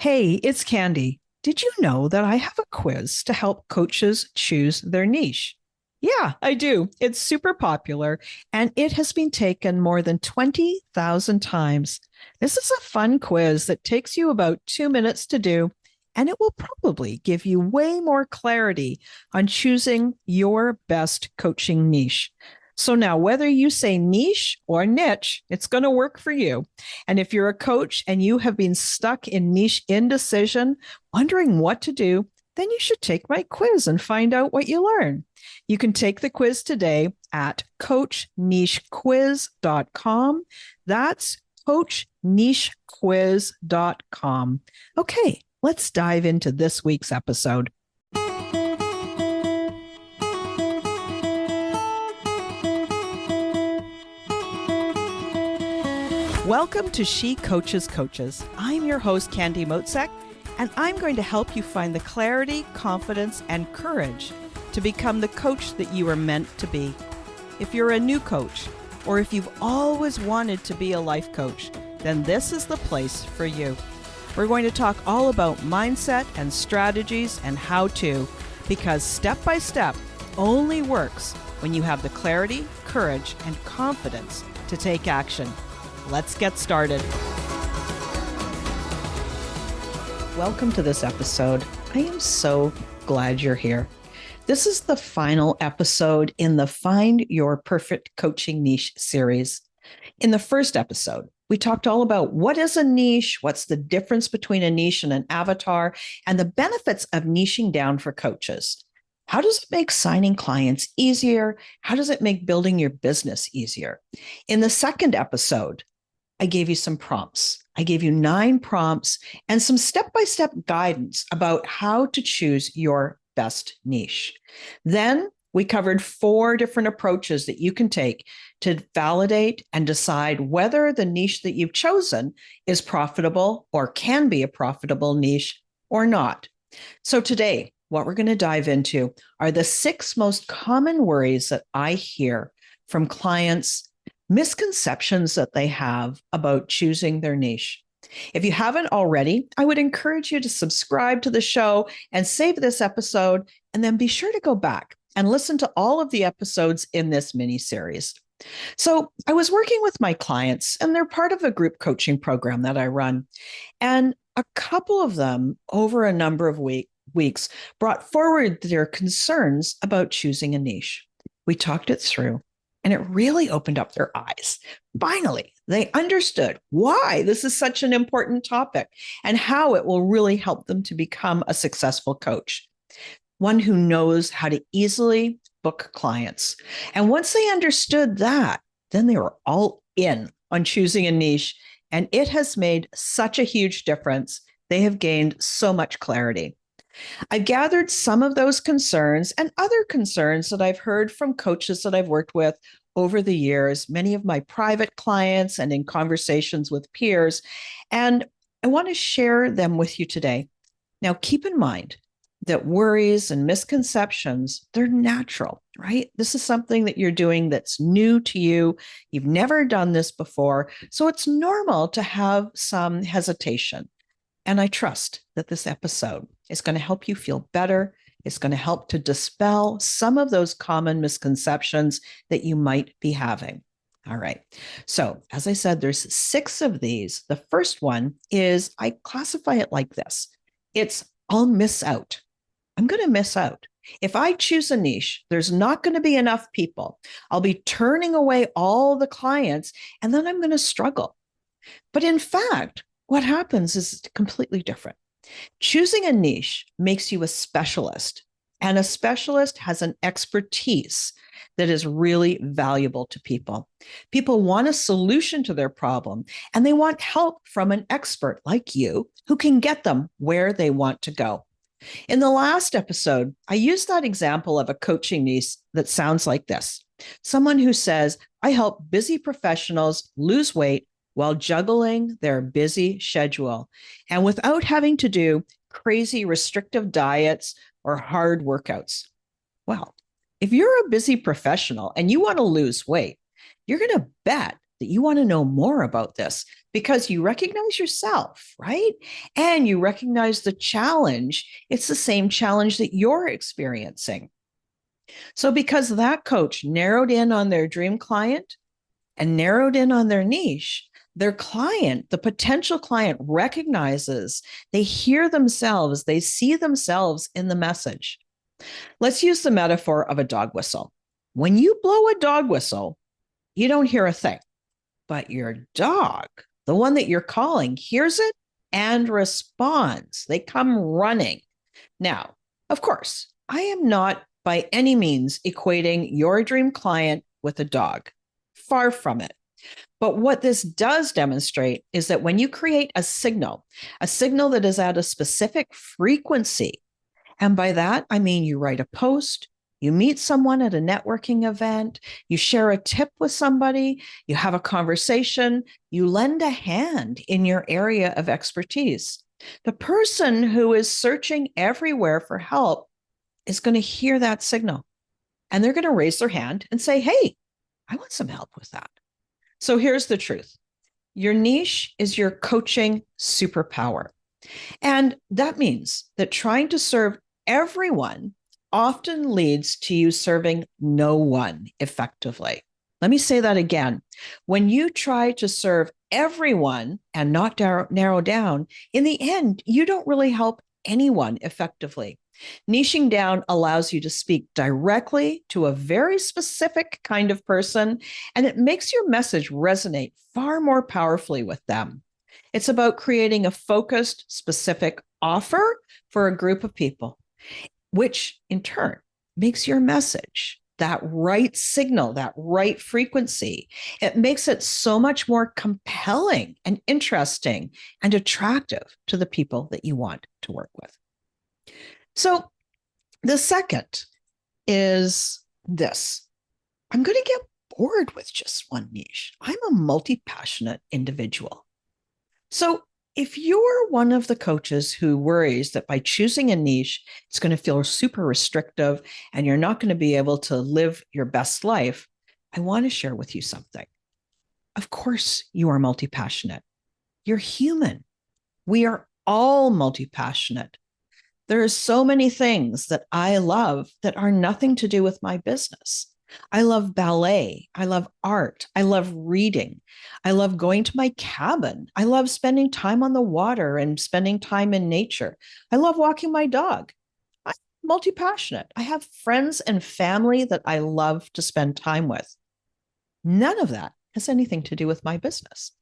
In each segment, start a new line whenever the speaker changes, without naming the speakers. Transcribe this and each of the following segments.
Hey, it's Candy. Did you know that I have a quiz to help coaches choose their niche? Yeah, I do. It's super popular and it has been taken more than 20,000 times. This is a fun quiz that takes you about 2 minutes to do, and it will probably give you way more clarity on choosing your best coaching niche. So now, whether you say niche or niche, it's going to work for you. And if you're a coach and you have been stuck in niche indecision, wondering what to do, then you should take my quiz and find out what you learn. You can take the quiz today at coachnichequiz.com. That's coachnichequiz.com. Okay, let's dive into this week's episode. Welcome to She Coaches Coaches. I'm your host, Candy Motzek, and I'm going to help you find the clarity, confidence, and courage to become the coach that you are meant to be. If you're a new coach, or if you've always wanted to be a life coach, then this is the place for you. We're going to talk all about mindset and strategies and how to, because step by step only works when you have the clarity, courage, and confidence to take action. Let's get started. Welcome to this episode. I am so glad you're here. This is the final episode in the Find Your Perfect Coaching Niche series. In the first episode, we talked all about what is a niche, what's the difference between a niche and an avatar, and the benefits of niching down for coaches. How does it make signing clients easier? How does it make building your business easier? In the second episode, I gave you some prompts. I gave you 9 prompts and some step-by-step guidance about how to choose your best niche. Then we covered 4 different approaches that you can take to validate and decide whether the niche that you've chosen is profitable or can be a profitable niche or not. So today, what we're going to dive into are the 6 most common worries that I hear from clients, misconceptions that they have about choosing their niche. If you haven't already, I would encourage you to subscribe to the show and save this episode, and then be sure to go back and listen to all of the episodes in this mini series. So I was working with my clients, and they're part of a group coaching program that I run. And a couple of them, over a number of weeks, brought forward their concerns about choosing a niche. We talked it through, and it really opened up their eyes. Finally, they understood why this is such an important topic and how it will really help them to become a successful coach, one who knows how to easily book clients. And once they understood that, then they were all in on choosing a niche, and it has made such a huge difference. They have gained so much clarity. I've gathered some of those concerns and other concerns that I've heard from coaches that I've worked with over the years, many of my private clients and in conversations with peers, and I want to share them with you today. Now, keep in mind that worries and misconceptions, they're natural, right? This is something that you're doing that's new to you. You've never done this before, so it's normal to have some hesitation. And I trust that this episode is going to help you feel better. It's going to help to dispel some of those common misconceptions that you might be having. All right. So as I said, there's 6 of these. The first one is, I classify it like this. It's, I'll miss out. I'm going to miss out. If I choose a niche, there's not going to be enough people. I'll be turning away all the clients, and then I'm going to struggle. But in fact, what happens is completely different. Choosing a niche makes you a specialist, and a specialist has an expertise that is really valuable to people. People want a solution to their problem, and they want help from an expert like you who can get them where they want to go. In the last episode, I used that example of a coaching niche that sounds like this. Someone who says, I help busy professionals lose weight while juggling their busy schedule and without having to do crazy restrictive diets or hard workouts. Well, if you're a busy professional and you want to lose weight, you're going to bet that you want to know more about this because you recognize yourself, right? And you recognize the challenge. It's the same challenge that you're experiencing. So, because that coach narrowed in on their dream client and narrowed in on their niche, their client, the potential client, recognizes, they hear themselves, they see themselves in the message. Let's use the metaphor of a dog whistle. When you blow a dog whistle, you don't hear a thing, but your dog, the one that you're calling, hears it and responds. They come running. Now, of course, I am not by any means equating your dream client with a dog. Far from it. But what this does demonstrate is that when you create a signal that is at a specific frequency, and by that, I mean you write a post, you meet someone at a networking event, you share a tip with somebody, you have a conversation, you lend a hand in your area of expertise. The person who is searching everywhere for help is going to hear that signal, and they're going to raise their hand and say, hey, I want some help with that. So here's the truth. Your niche is your coaching superpower. And that means that trying to serve everyone often leads to you serving no one effectively. Let me say that again. When you try to serve everyone and not narrow down, in the end, you don't really help anyone effectively. Niching down allows you to speak directly to a very specific kind of person, and it makes your message resonate far more powerfully with them. It's about creating a focused, specific offer for a group of people, which in turn makes your message that right signal, that right frequency. It makes it so much more compelling and interesting and attractive to the people that you want to work with. So the second is this. I'm going to get bored with just one niche. I'm a multi-passionate individual. So if you're one of the coaches who worries that by choosing a niche, it's going to feel super restrictive and you're not going to be able to live your best life, I want to share with you something. Of course, you are multi-passionate. You're human. We are all multi-passionate. There are so many things that I love that are nothing to do with my business. I love ballet. I love art. I love reading. I love going to my cabin. I love spending time on the water and spending time in nature. I love walking my dog. I'm multi-passionate. I have friends and family that I love to spend time with. None of that has anything to do with my business.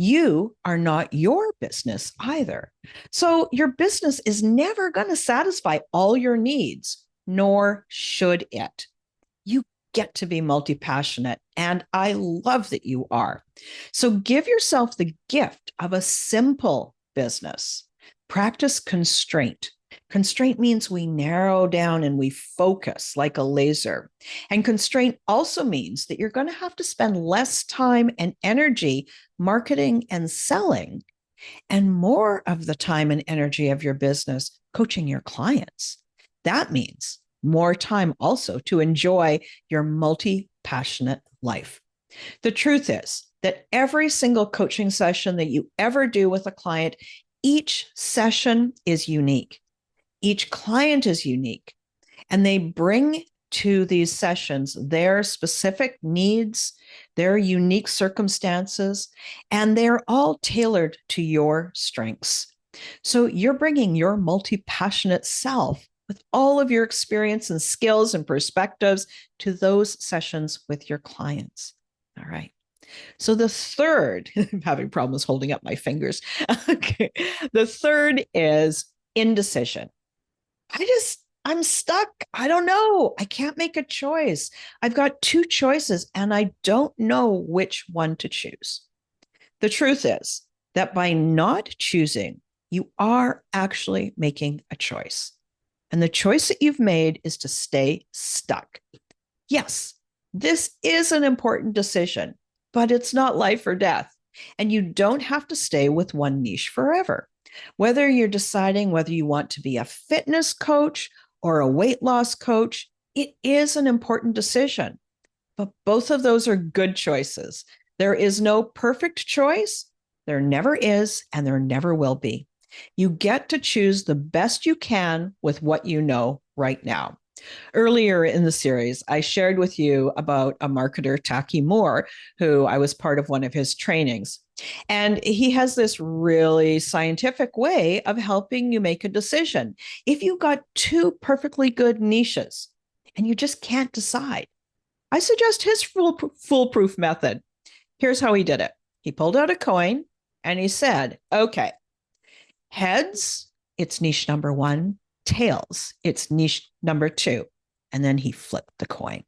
You are not your business either. So your business is never going to satisfy all your needs, nor should it. You get to be multi-passionate, and I love that you are. So give yourself the gift of a simple business. Practice constraint. Constraint means we narrow down and we focus like a laser. And constraint also means that you're going to have to spend less time and energy marketing and selling, and more of the time and energy of your business coaching your clients. That means more time also to enjoy your multi-passionate life. The truth is that every single coaching session that you ever do with a client, each session is unique. Each client is unique, and they bring to these sessions their specific needs, their unique circumstances, and they're all tailored to your strengths. So you're bringing your multi-passionate self with all of your experience and skills and perspectives to those sessions with your clients. All right. So the third, I'm having problems holding up my fingers. Okay. The third is indecision. I'm stuck. I don't know. I can't make a choice. I've got two choices and I don't know which one to choose. The truth is that by not choosing, you are actually making a choice. And the choice that you've made is to stay stuck. Yes, this is an important decision, but it's not life or death. And you don't have to stay with one niche forever. Whether you're deciding whether you want to be a fitness coach or a weight loss coach, it is an important decision. But both of those are good choices. There is no perfect choice. There never is, and there never will be. You get to choose the best you can with what you know right now. Earlier in the series, I shared with you about a marketer, Taki Moore, who I was part of one of his trainings. And he has this really scientific way of helping you make a decision. If you got two perfectly good niches and you just can't decide, I suggest his foolproof method. Here's how he did it. He pulled out a coin and he said, okay, heads, it's niche number one. Tails, it's niche number two. And then he flipped the coin.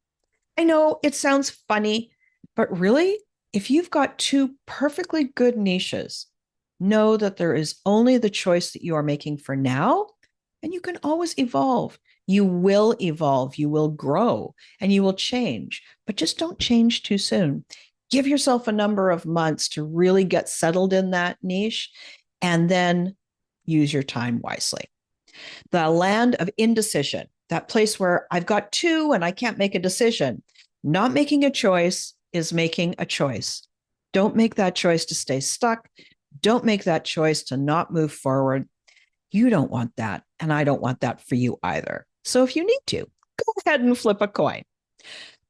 I know it sounds funny, but really, if you've got two perfectly good niches, know that there is only the choice that you are making for now, and you can always evolve. You will evolve, you will grow, and you will change, but just don't change too soon. Give yourself a number of months to really get settled in that niche, and then use your time wisely. The land of indecision, that place where I've got two and I can't make a decision. Not making a choice is making a choice. Don't make that choice to stay stuck. Don't make that choice to not move forward. You don't want that, and I don't want that for you either. So if you need to, go ahead and flip a coin.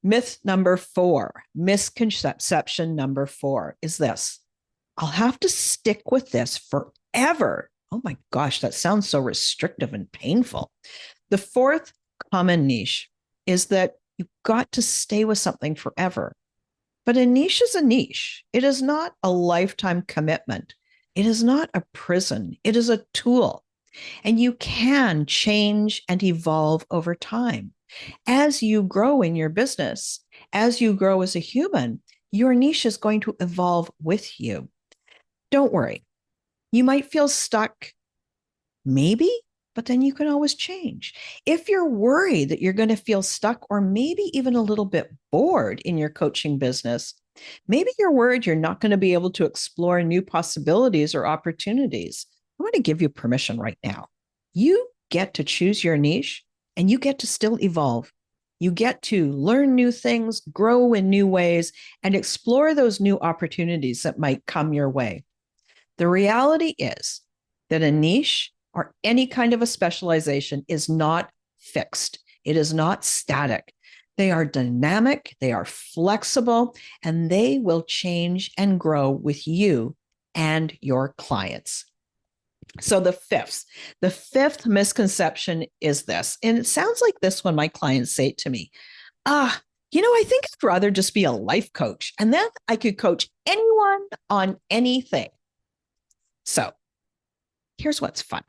Myth number 4, misconception number 4 is this. I'll have to stick with this forever. Oh my gosh, that sounds so restrictive and painful. The fourth common niche is that you've got to stay with something forever. But a niche is a niche. It is not a lifetime commitment. It is not a prison. It is a tool. And you can change and evolve over time. As you grow in your business, as you grow as a human, your niche is going to evolve with you. Don't worry. You might feel stuck, maybe, but then you can always change. If you're worried that you're going to feel stuck or maybe even a little bit bored in your coaching business, maybe you're worried you're not going to be able to explore new possibilities or opportunities, I want to give you permission right now. You get to choose your niche and you get to still evolve. You get to learn new things, grow in new ways, and explore those new opportunities that might come your way. The reality is that a niche or any kind of a specialization is not fixed. It is not static. They are dynamic, they are flexible, and they will change and grow with you and your clients. So the fifth misconception is this, and it sounds like this when my clients say it to me. I think I'd rather just be a life coach, and then I could coach anyone on anything. So here's what's fun.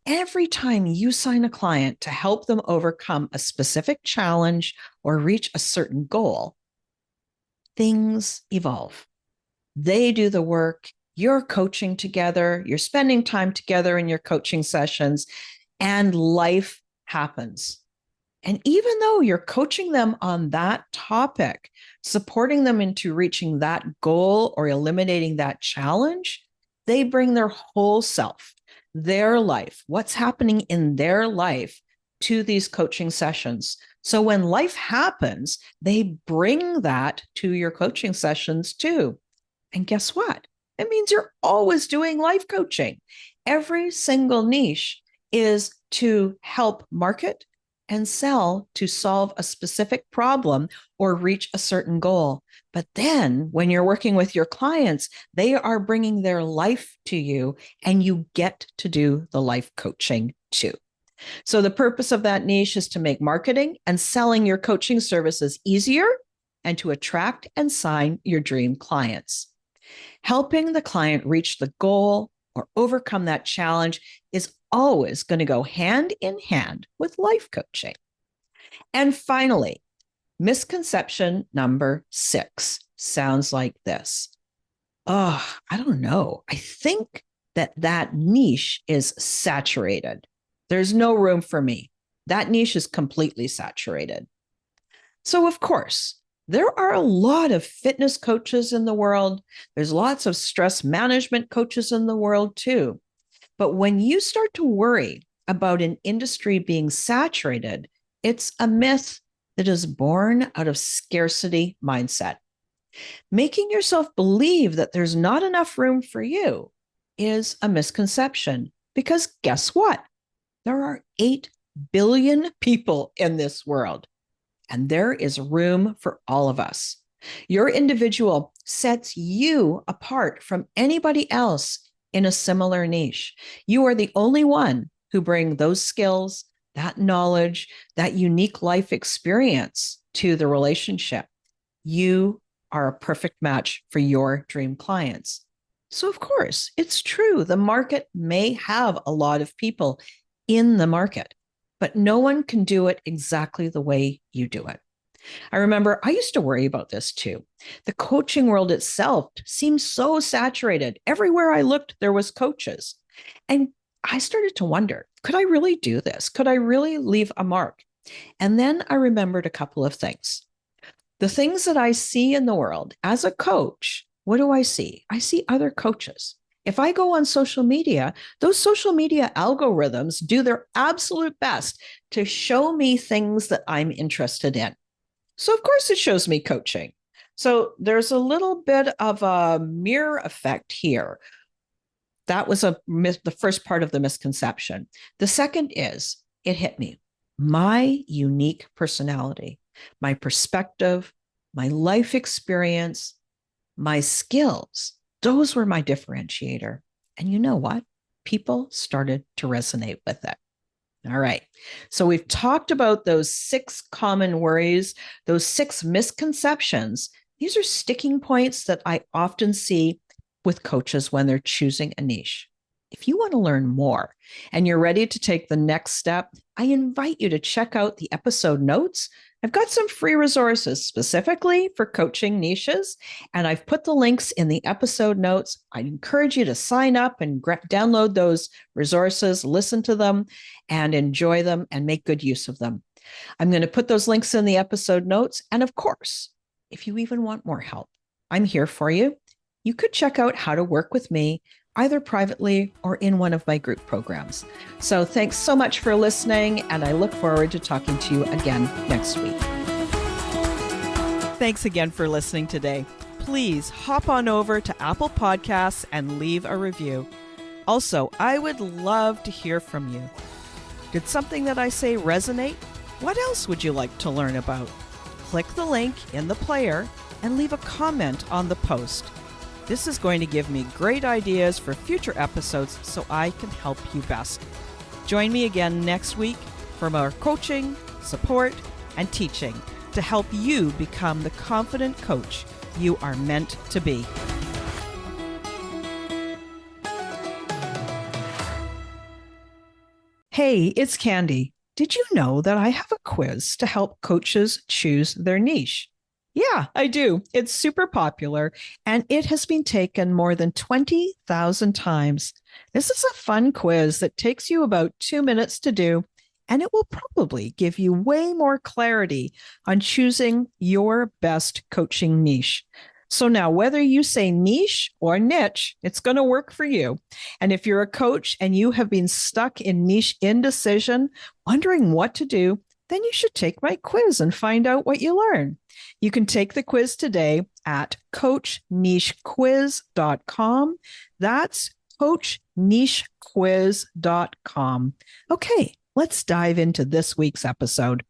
Every time you sign a client to help them overcome a specific challenge or reach a certain goal, things evolve. They do the work, you're coaching together, you're spending time together in your coaching sessions, and life happens. And even though you're coaching them on that topic, supporting them into reaching that goal or eliminating that challenge, they bring their whole self, their life, what's happening in their life to these coaching sessions. So when life happens, they bring that to your coaching sessions too. And guess what? It means you're always doing life coaching. Every single niche is to help market and sell to solve a specific problem or reach a certain goal. But then when you're working with your clients, they are bringing their life to you and you get to do the life coaching too. So the purpose of that niche is to make marketing and selling your coaching services easier and to attract and sign your dream clients. Helping the client reach the goal or overcome that challenge is always going to go hand in hand with life coaching. And finally, misconception number 6 sounds like this. I don't know. I think that niche is saturated. There's no room for me. That niche is completely saturated. So, of course, there are a lot of fitness coaches in the world. There's lots of stress management coaches in the world too. But when you start to worry about an industry being saturated, it's a myth that is born out of scarcity mindset. Making yourself believe that there's not enough room for you is a misconception because guess what? There are 8 billion people in this world, and there is room for all of us. Your individual sets you apart from anybody else in a similar niche. You are the only one who bring those skills, that knowledge, that unique life experience to the relationship. You are a perfect match for your dream clients. So, of course, it's true. The market may have a lot of people in the market, but no one can do it exactly the way you do it. I remember I used to worry about this too. The coaching world itself seemed so saturated. Everywhere I looked, there was coaches. And I started to wonder, could I really do this? Could I really leave a mark? And then I remembered a couple of things. The things that I see in the world as a coach, what do I see? I see other coaches. If I go on social media, those social media algorithms do their absolute best to show me things that I'm interested in. So, of course, it shows me coaching. So there's a little bit of a mirror effect here. That was the first part of the misconception. The second is it hit me. My unique personality, my perspective, my life experience, my skills, those were my differentiator. And you know what? People started to resonate with it. All right. So we've talked about those 6 common worries, those 6 misconceptions. These are sticking points that I often see with coaches when they're choosing a niche. If you want to learn more and you're ready to take the next step, I invite you to check out the episode notes. I've got some free resources specifically for coaching niches, and I've put the links in the episode notes. I encourage you to sign up and download those resources, listen to them, and enjoy them and make good use of them. I'm going to put those links in the episode notes. And of course, if you even want more help, I'm here for you. You could check out how to work with me either privately or in one of my group programs. So thanks so much for listening, and I look forward to talking to you again next week. Thanks again for listening today. Please hop on over to Apple Podcasts and leave a review. Also, I would love to hear from you. Did something that I say resonate? What else would you like to learn about? Click the link in the player and leave a comment on the post. This is going to give me great ideas for future episodes so I can help you best. Join me again next week for more coaching, support, and teaching to help you become the confident coach you are meant to be. Hey, it's Candy. Did you know that I have a quiz to help coaches choose their niche? Yeah, I do. It's super popular, and it has been taken more than 20,000 times. This is a fun quiz that takes you about 2 minutes to do, and it will probably give you way more clarity on choosing your best coaching niche. So now, whether you say niche or niche, it's going to work for you. And if you're a coach and you have been stuck in niche indecision, wondering what to do, then you should take my quiz and find out what you learn. You can take the quiz today at coachnichequiz.com. That's coachnichequiz.com. Okay, let's dive into this week's episode.